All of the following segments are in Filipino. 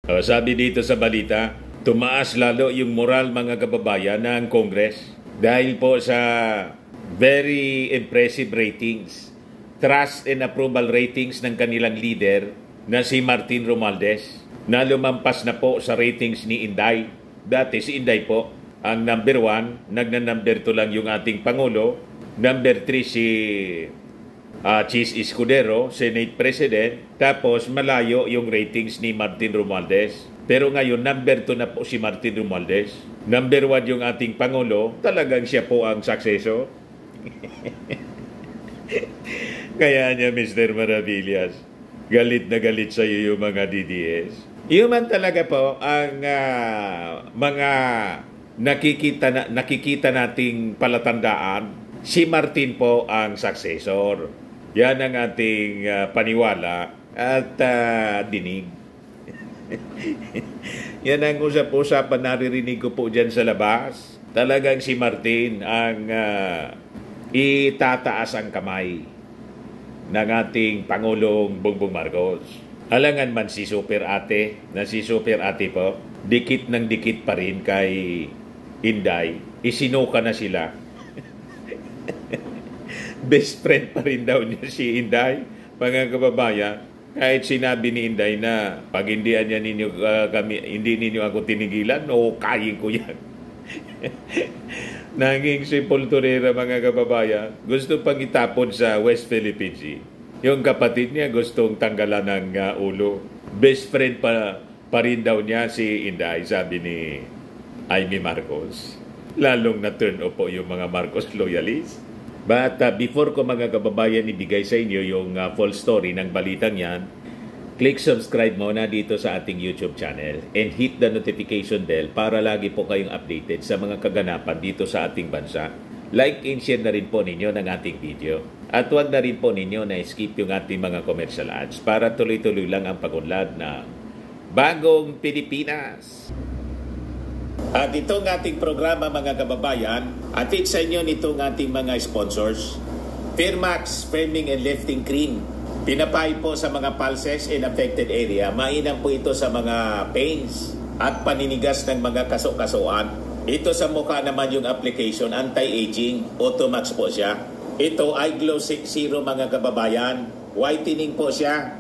Sabi dito sa balita, tumaas lalo yung moral mga kababayan ng Congress dahil po sa very impressive ratings, trust and approval ratings ng kanilang leader na si Martin Romualdez na lumampas na po sa ratings ni Inday. Dati si Inday po ang number 1, nagna-number 2 lang yung ating Pangulo, number 3 si Chis Escudero, Senate President, tapos malayo yung ratings ni Martin Romualdez. Pero ngayon, number 2 na po si Martin Romualdez. Number 1 yung ating Pangulo, talagang siya po ang successor. Kaya niya, Mr. Maravillas, galit na galit sa iyo yung mga DDS. Yun man talaga po ang mga nakikita nating palatandaan, si Martin po ang successor. Yan ang ating paniwala at dinig. Yan ang usap-usapan naririnig ko po dyan sa labas. Talagang si Martin ang itataas ang kamay ng ating Pangulong Bongbong Marcos. Alangan man si Super Ate, na si Super Ate po, dikit ng dikit pa rin kay Inday. Isinuka na sila. Best friend pa rin daw niya si Inday, mga kababayan. Kahit sinabi ni Inday na pag hindi ninyo ako tinigilan, kayin ko yan. Naging sepulturera, mga kababayan. Gusto pang itapon sa West Philippine Sea. Yung kapatid niya gustong tanggalan ng ulo. Best friend pa rin daw niya si Inday, sabi ni Amy Marcos. Lalong na-turn off po yung mga Marcos loyalists. But before ko, mga kababayan, ibigay sa inyo yung full story ng balitang yan, click subscribe muna dito sa ating YouTube channel and hit the notification bell para lagi po kayong updated sa mga kaganapan dito sa ating bansa. Like and share na rin po ninyo ng ating video. At huwag na rin po ninyo na skip yung ating mga commercial ads para tuloy-tuloy lang ang pagunlad ng Bagong Pilipinas. At itong ating programa, mga kababayan, atid sa inyo nitong ating mga sponsors. Firmax Firming and Lifting Cream. Pinapay po sa mga pulses in affected area. Mainam po ito sa mga pains at paninigas ng mga kaso-kasuan. Ito sa mukha naman yung application, anti-aging, Automax po siya. Ito ay Glow 60, mga kababayan. Whitening po siya.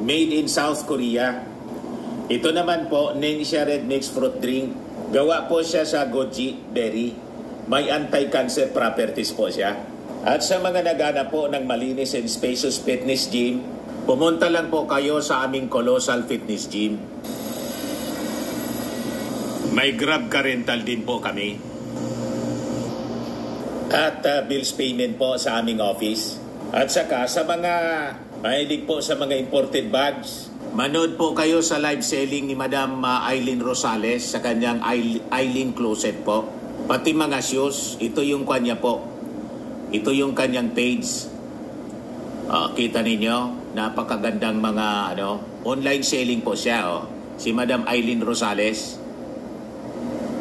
Made in South Korea. Ito naman po, Ningxia Red Mix Fruit Drink. Gawa po siya sa goji berry. May anti-cancer properties po siya. At sa mga nagana po ng malinis and spacious fitness gym, pumunta lang po kayo sa aming Colossal Fitness Gym. May Grab car rental din po kami. At bills payment po sa aming office. At saka sa mga mahilig po sa mga imported bags, manood po kayo sa live selling ni Madam Aileen Rosales sa kanyang Aileen Closet po. Pati mga shoes, ito yung kanya po. Ito yung kanyang page. Kita ninyo, napakagandang mga online selling po siya. Si Madam Aileen Rosales.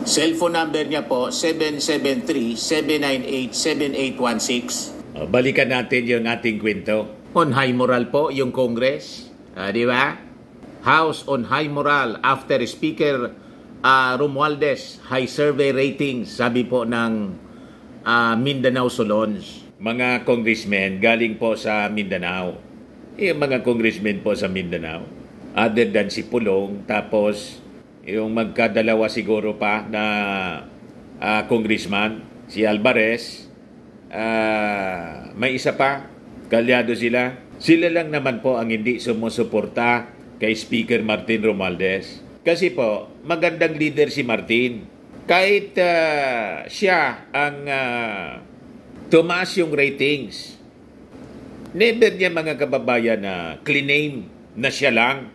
Cellphone number niya po, 773-798-7816. Balikan natin yung ating kwento. On high moral po yung Congress. Di ba? House on high moral after Speaker Romualdez high survey ratings, sabi po ng Mindanao Solons. Mga congressmen galing po sa Mindanao. Yung mga congressmen po sa Mindanao. Other than si Pulong, tapos yung magkadalawa siguro pa na congressman, si Alvarez, may isa pa, kalyado sila. Sila lang naman po ang hindi sumusuporta kay Speaker Martin Romualdez. Kasi po, magandang leader si Martin. Kahit siya ang tumaas yung ratings, never niya, mga kababayan, na claim na siya lang.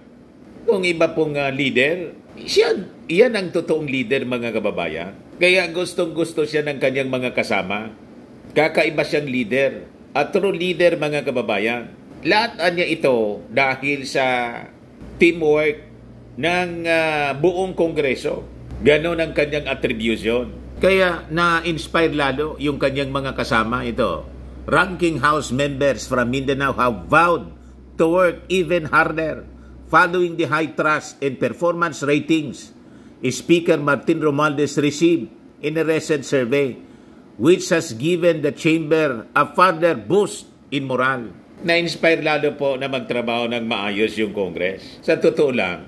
Kung iba pong leader, iyan ang totoong leader, mga kababayan. Kaya gustong-gusto siya ng kanyang mga kasama. Kakaiba siyang leader. At true leader, mga kababayan. Lahat niya ito dahil sa teamwork ng buong Kongreso. Ganon ang kanyang attribution. Kaya na-inspire lalo yung kanyang mga kasama ito. Ranking House members from Mindanao have vowed to work even harder following the high trust and performance ratings Speaker Martin Romualdez received in a recent survey, which has given the chamber a further boost in morale. Na-inspire lalo po na magtrabaho ng maayos yung Congress. Sa totoo lang,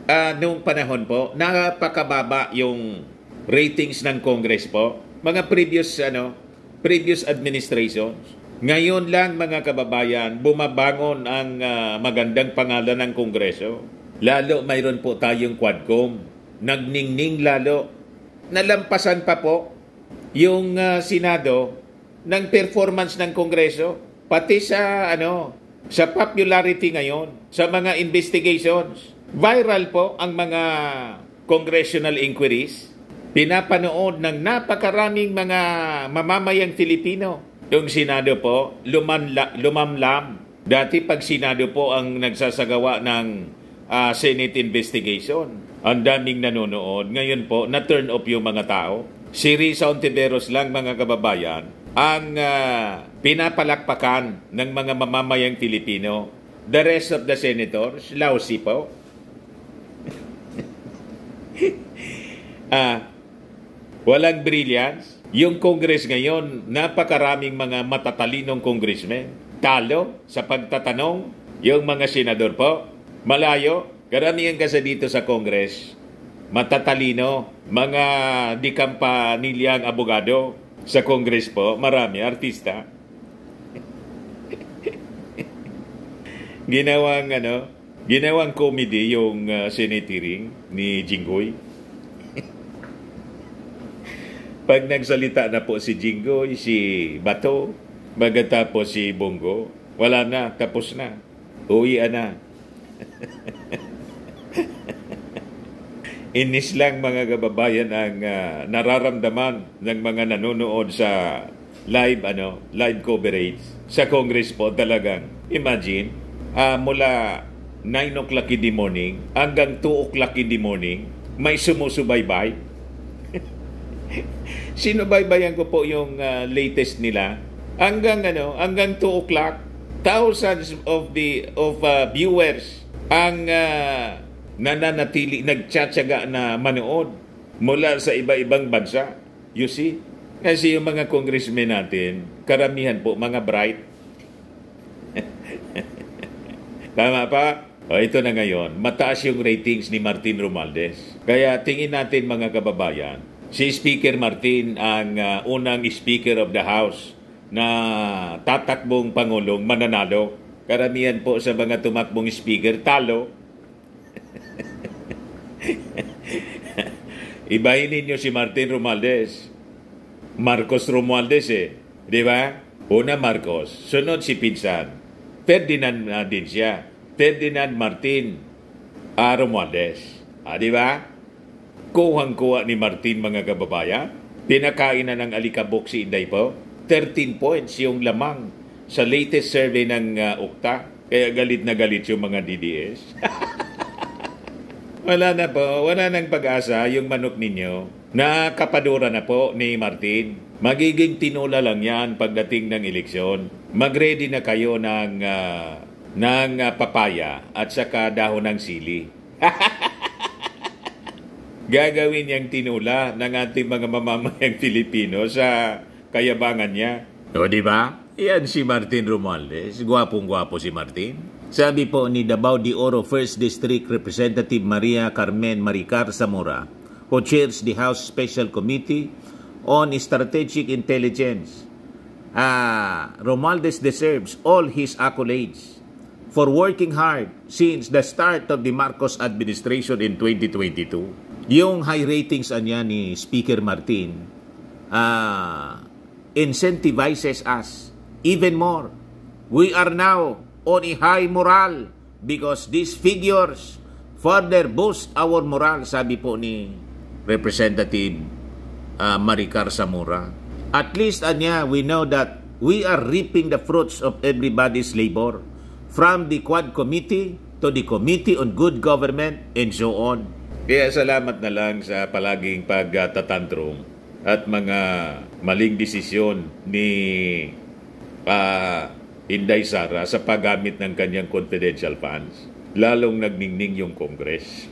noong panahon po, napakababa yung ratings ng Congress po. Mga previous administrations. Ngayon lang mga kababayan, bumabangon ang magandang pangalan ng Kongreso. Lalo mayroon po tayong Quadcom. Nagningning lalo. Nalampasan pa po yung Senado ng performance ng Kongreso. Pati sa popularity ngayon, sa mga investigations. Viral po ang mga congressional inquiries. Pinapanood ng napakaraming mga mamamayang Filipino. Yung Senado po, lumamlam. Dati pag Senado po ang nagsasagawa ng Senate investigation, ang daming nanonood. Ngayon po, na-turn off yung mga tao. Si Risa Ontiveros lang, mga kababayan, ang pinapalakpakan ng mga mamamayang Filipino. The rest of the senators, lousy po. Walang brilliance. Yung Congress ngayon, napakaraming mga matatalinong congressmen. Talo sa pagtatanong. Yung mga senador po, malayo. Karamihan kasi dito sa Congress, matatalino. Mga di kampanilyang abogado sa Congress po, marami, artista. Ginawang comedy yung Senate hearing ni Jinggoy. Pag nagsalita na po si Jinggoy, si Bato, magatapos si Bongo, wala na, tapos na. Uwian na. Inis lang mga kababayan ang nararamdaman ng mga nanonood sa live coverage sa Congress po talagang. Imagine, mula 9 o'clock in the morning hanggang 2 o'clock in the morning, may sumusubaybay. Sinubaybayan ko po yung latest nila hanggang 2 o'clock. Thousands of viewers ang nananatili, nagtsatsaga na manood mula sa iba-ibang bansa. You see? Kasi yung mga congressmen natin, karamihan po mga bright. Tama pa? Ito na ngayon, mataas yung ratings ni Martin Romualdez. Kaya tingin natin mga kababayan, si Speaker Martin ang unang Speaker of the House na tatakbong Pangulong mananalo. Karamihan po sa mga tumakbong Speaker, talo. Ibahin ninyo si Martin Romualdez. Marcos Romualdez Di ba? Una Marcos, sunod si Pinsan. Ferdinand din siya. Ferdinand Martin Romualdez. Di ba? Kuhang-kuha ni Martin mga kababayan. Pinakain na ng alikabok si Inday po. 13 points yung lamang sa latest survey ng UKTA. Kaya galit na galit yung mga DDS. Wala na po. Wala nang pag-asa yung manok ninyo. Nakapadura na po ni Martin. Magiging tinula lang yan pagdating ng eleksyon. Mag-ready na kayo ng papaya at saka dahon ng sili. Gagawin niyang tinula ng ating mga mamamayang Filipino sa kayabangan niya. O di ba? Yan si Martin Romualdez. Gwapong-gwapo si Martin. Sabi po ni Davao de Oro 1st District Representative Maria Carmen Maricar Zamora, who chairs the House Special Committee on Strategic Intelligence. Romualdez deserves all his accolades for working hard since the start of the Marcos administration in 2022. Yung high ratings niya ni Speaker Martin incentivizes us even more. We are now on a high morale because these figures further boost our morale, sabi po ni Representative Maricar Zamora. At least we know that we are reaping the fruits of everybody's labor, from the Quad Committee to the Committee on Good Government and so on. Kaya salamat na lang sa palaging pagtatantrum at mga maling desisyon ni Inday Sara sa paggamit ng kanyang confidential funds. lalong nagningning yung Congress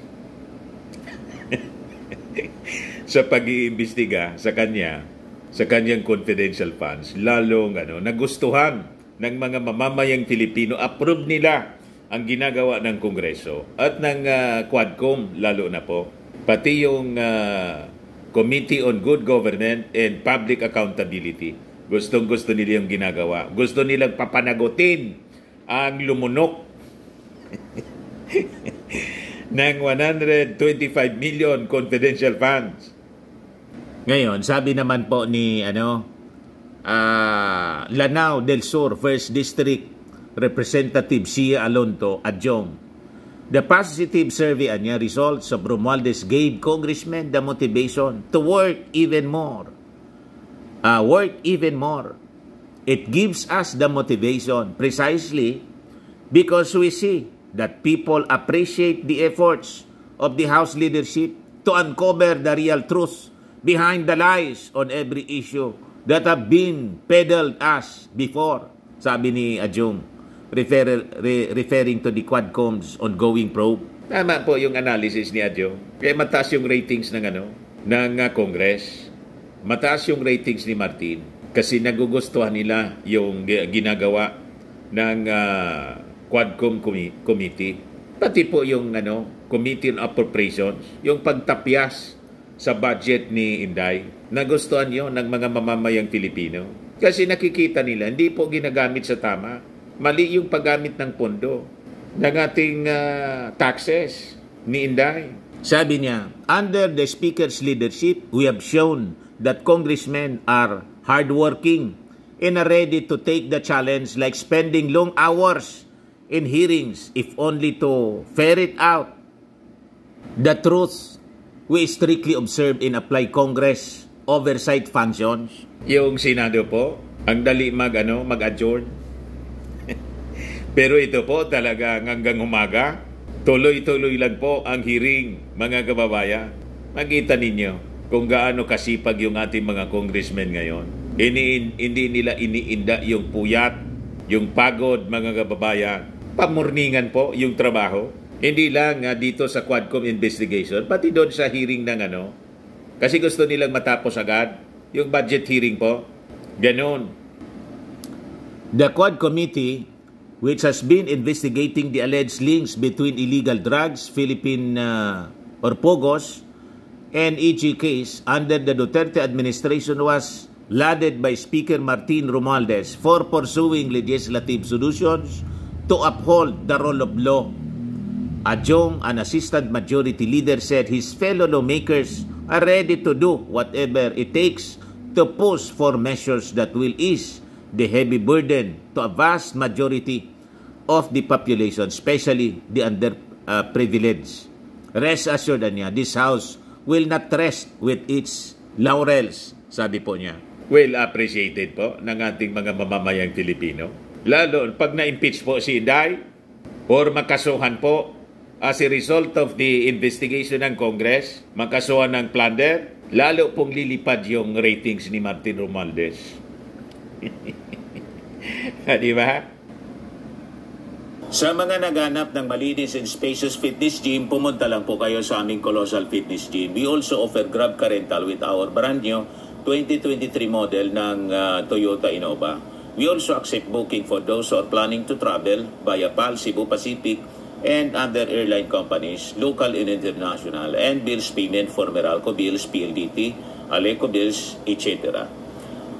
sa pag-iimbestiga sa kanyang confidential funds. Lalong nagustuhan ng mga mamamayang Pilipino, approve nila ang ginagawa ng Kongreso at ng Quadcom, lalo na po. Pati yung Committee on Good Government and Public Accountability. Gustong-gusto nila yung ginagawa. Gusto nilang papanagutin ang lumunok ng 125 million confidential funds. Ngayon, sabi naman po ni Lanao del Sur 1st District Representative Sia Alonto Adjong, the positive survey results of Romualdez gave congressmen the motivation to work even more. It gives us the motivation precisely because we see that people appreciate the efforts of the House leadership to uncover the real truth behind the lies on every issue that have been peddled us before, sabi ni Adjong, referring to the Quadcom's ongoing probe. Tama po yung analysis ni Adjong. Kaya mataas yung ratings ng Congress. Mataas yung ratings ni Martin kasi nagugustuhan nila yung ginagawa ng Quadcom Committee. Pati po yung Committee on Appropriations, yung pagtapyas sa budget ni Inday. Nagustuhan yun ng mga mamamayang Pilipino. Kasi nakikita nila, hindi po ginagamit sa tama. Mali yung paggamit ng pondo ng ating taxes ni Inday. Sabi niya, under the Speaker's leadership, we have shown that congressmen are hardworking and are ready to take the challenge, like spending long hours in hearings, if only to ferret out the truth we strictly observe and apply Congress oversight functions. Yung Senado po, ang dali mag-adjourn. Pero ito po talaga hanggang umaga, tuloy-tuloy lang po ang hearing, mga kababayan. Makita ninyo kung gaano kasipag yung ating mga congressmen ngayon. Hindi nila iniinda yung puyat, yung pagod, mga kababayan. Pamorningan po yung trabaho. Hindi lang dito sa Quadcom investigation, pati doon sa hearing ng kasi gusto nilang matapos agad. Yung budget hearing po, ganon. The Quad Committee, which has been investigating the alleged links between illegal drugs, Philippine or POGOS, and EG case under the Duterte administration was lauded by Speaker Martin Romualdez for pursuing legislative solutions to uphold the rule of law. Adjong, an assistant majority leader, said his fellow lawmakers are ready to do whatever it takes to push for measures that will ease the heavy burden to a vast majority of the population, especially the underprivileged. Rest assured niya, this House will not rest with its laurels, sabi po niya. Well appreciated po ng ating mga mamamayang Pilipino. Lalo pag na-impeach po si Inday or makasuhan po as a result of the investigation ng Congress, makasuhan ng plunder, lalo pong lilipad yung ratings ni Martin Romualdez. Di ba? Sa mga naghanap ng malinis and spacious fitness gym, pumunta lang po kayo sa aming Colossal Fitness Gym. We also offer Grab Car Rental with our brand new 2023 model ng Toyota Innova. We also accept booking for those who are planning to travel via PAL, Cebu Pacific, and other airline companies, local and international, and bills payment for Meralco Bills, PLDT, Aleco Bills, etc.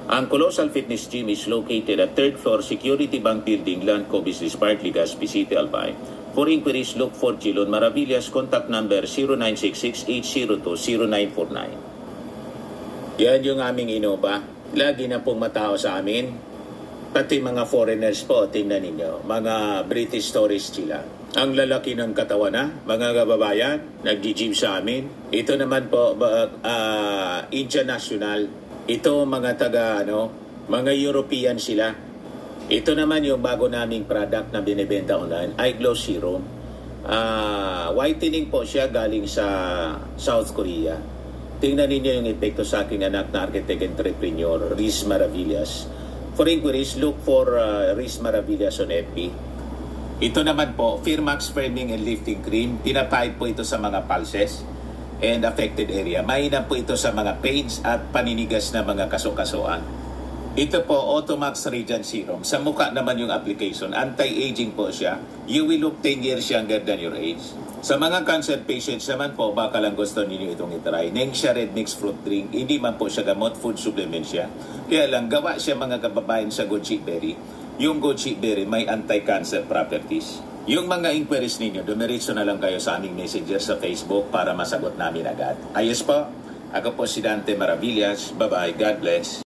Ang Colossal Fitness Gym is located at 3rd floor Security Bank Building, Landco Business Park, Legazpi City, Albay. For inquiries, look for Chilon Maravillas. Contact number 0966-802-0949. Yan yung aming Innova. Lagi na pong matao sa amin. Pati mga foreigners po, tingnan ninyo. Mga British tourists sila. Ang lalaki ng katawan na, mga kababayan, nag-gym sa amin. Ito naman po, Indian National. Ito mga mga European sila. Ito naman yung bago naming product na binibenta online, iGlow Serum. Whitening po siya galing sa South Korea. Tingnan ninyo yung epekto sa aking anak na architect entrepreneur, Riz Maravillas. For inquiries, look for Riz Maravillas on FB. Ito naman po, Firmax Firming and Lifting Cream, pinapahid po ito sa mga pulses and affected area. Mainam po ito sa mga pains at paninigas na mga kasukasuan. Ito po, Automax Radiant Serum. Sa mukha naman yung application. Anti-aging po siya. You will look 10 years younger than your age. Sa mga cancer patients naman po, baka lang gusto ninyo itong itry. Nengxia Red Mixed Fruit Drink. Hindi man po siya gamot, food supplement siya. Kaya lang, gawa siya mga kababayan sa goji berry. Yung goji berry may anti-cancer properties. Yung mga inquiries ninyo, dumiretso na lang kayo sa aming messenger sa Facebook para masagot namin agad. Ayos po, ako po si Dante Maravillas. Bye-bye. God bless.